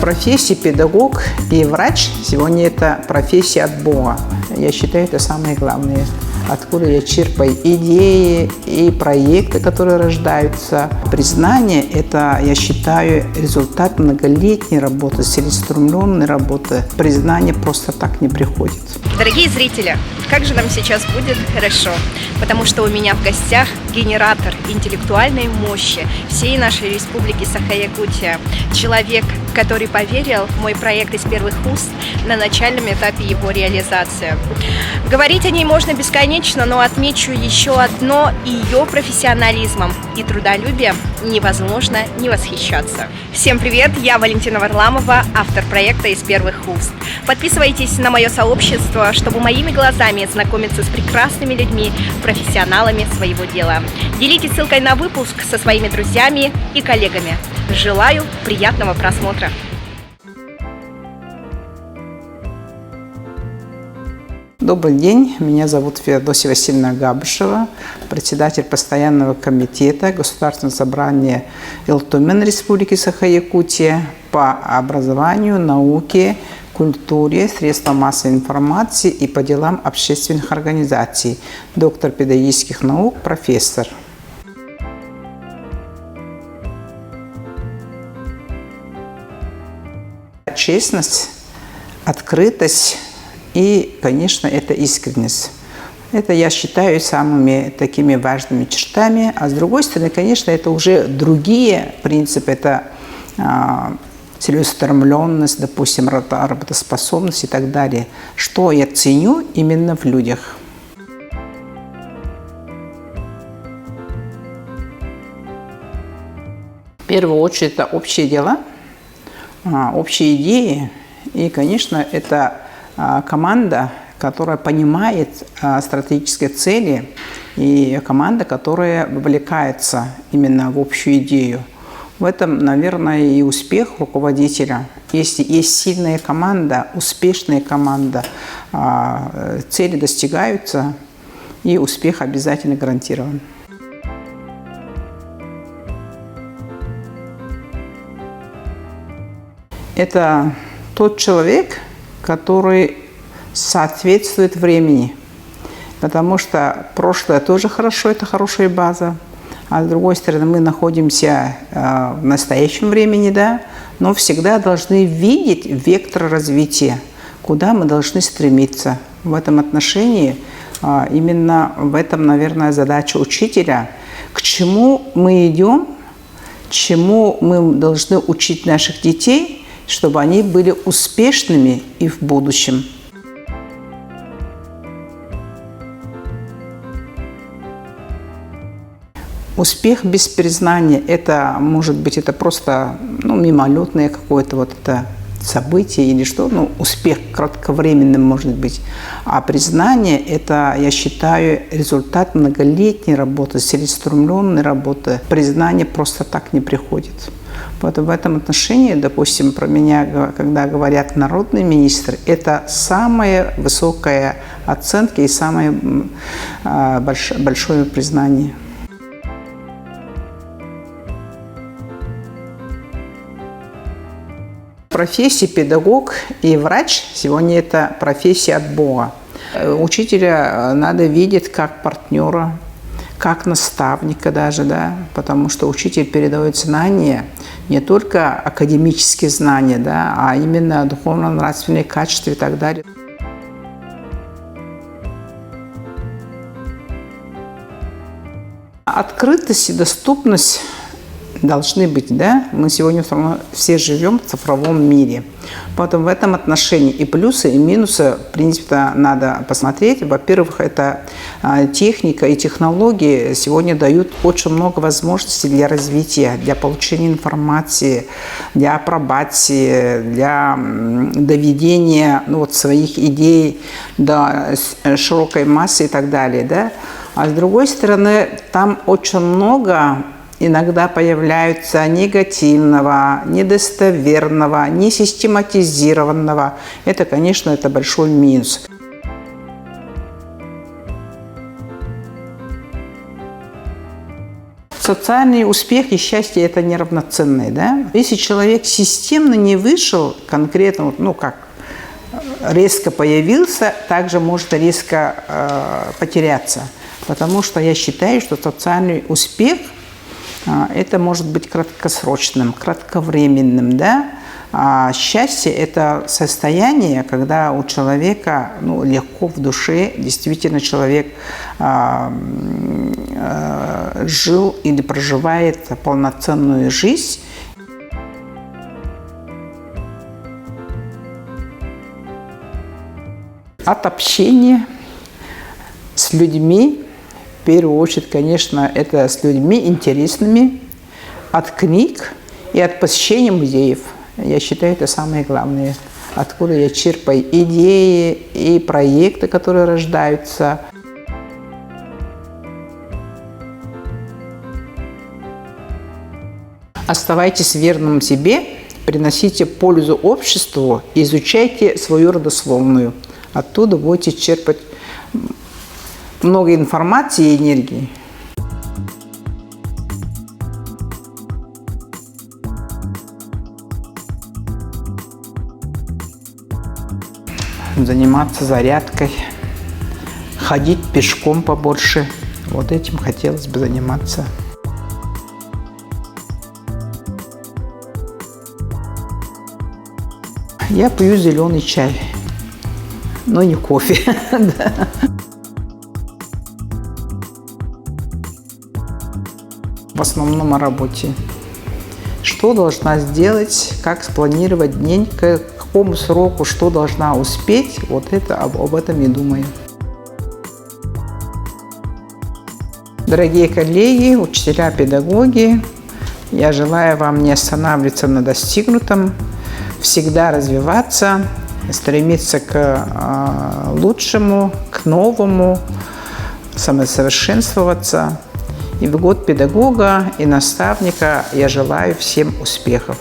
Профессия педагог и врач сегодня это профессия от Бога. Я считаю, это самое главное. Откуда я черпаю идеи и проекты, которые рождаются. Признание – это, я считаю, результат многолетней работы, целеустремленной работы. Признание просто так не приходит. Дорогие зрители, как же нам сейчас будет хорошо, потому что у меня в гостях генератор интеллектуальной мощи всей нашей республики Саха-Якутия. Человек, который поверил в мой проект из первых уст на начальном этапе его реализации. Говорить о ней можно бесконечно, но отмечу еще одно: ее профессионализмом и трудолюбием невозможно не восхищаться. Всем привет, я Валентина Варламова, автор проекта из первых уст. Подписывайтесь на мое сообщество, чтобы моими глазами знакомиться с прекрасными людьми, профессионалами своего дела. Делитесь ссылкой на выпуск со своими друзьями и коллегами. Желаю приятного просмотра. Добрый день, меня зовут Феодосия Васильевна Габышева, председатель постоянного комитета Государственного собрания Илтумен Республики Саха-Якутия по образованию, науке, культуре, средствам массовой информации и по делам общественных организаций, доктор педагогических наук, профессор. Честность, открытость и, конечно, это искренность. Это, я считаю, самыми такими важными чертами. А с другой стороны, конечно, это уже другие принципы. Это целеустремленность, допустим, работоспособность и так далее. Что я ценю именно в людях. В первую очередь, это общие дела, общие идеи. И, конечно, это команда, которая понимает стратегические цели, и команда, которая вовлекается именно в общую идею. В этом, наверное, и успех руководителя. Если есть сильная команда, успешная команда, цели достигаются, и успех обязательно гарантирован. Это тот человек, который соответствует времени, потому что прошлое тоже хорошо, это хорошая база, а с другой стороны мы находимся в настоящем времени, да, но всегда должны видеть вектор развития, куда мы должны стремиться. В этом отношении именно в этом, наверное, задача учителя, к чему мы идем, чему мы должны учить наших детей, чтобы они были успешными и в будущем. Успех без признания – это, может быть, это просто мимолетное какое-то вот это событие или что. Успех кратковременным может быть. А признание – это, я считаю, результат многолетней работы, целеустремленной работы. Признание просто так не приходит. Вот в этом отношении, допустим, про меня, когда говорят народный министр, это самая высокая оценка и самое большое признание. Профессия педагог и врач сегодня это профессия от Бога. Учителя надо видеть как партнера, как наставника даже, да, потому что учитель передает знания, не только академические знания, да, а именно духовно-нравственные качества и так далее. Открытость и доступность должны быть, да? Мы сегодня все живем в цифровом мире. Поэтому в этом отношении и плюсы, и минусы, в принципе, надо посмотреть. Во-первых, это техника и технологии сегодня дают очень много возможностей для развития, для получения информации, для апробации, для доведения своих идей до широкой массы и так далее, да? А с другой стороны, там очень много иногда появляются негативного, недостоверного, несистематизированного. Это, конечно, это большой минус. социальный успех и счастье – это неравноценные, да? Если человек системно не вышел конкретно, ну как, резко появился, также может резко потеряться. Потому что я считаю, что социальный успех это может быть краткосрочным, кратковременным, да? А счастье – это состояние, когда у человека легко в душе, действительно человек жил или проживает полноценную жизнь. От общения с людьми, в первую очередь, конечно, это с людьми интересными, от книг и от посещения музеев. Я считаю, это самое главное, откуда я черпаю идеи и проекты, которые рождаются. Оставайтесь верным себе, приносите пользу обществу, изучайте свою родословную. Оттуда будете черпать много информации и энергии. Заниматься зарядкой, ходить пешком побольше. Вот этим хотелось бы заниматься. Я пью зеленый чай, но не кофе. В основном о работе. Что должна сделать, как спланировать день, к какому сроку, что должна успеть, вот это об этом и думаю. Дорогие коллеги, учителя, педагоги, я желаю вам не останавливаться на достигнутом, всегда развиваться, стремиться к лучшему, к новому, самосовершенствоваться. И в год педагога и наставника я желаю всем успехов.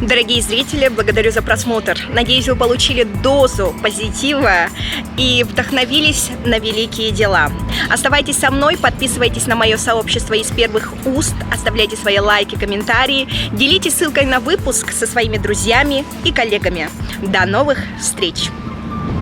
Дорогие зрители, благодарю за просмотр. Надеюсь, вы получили дозу позитива и вдохновились на великие дела. Оставайтесь со мной, подписывайтесь на мое сообщество из первых уст, оставляйте свои лайки, комментарии, делитесь ссылкой на выпуск со своими друзьями и коллегами. До новых встреч!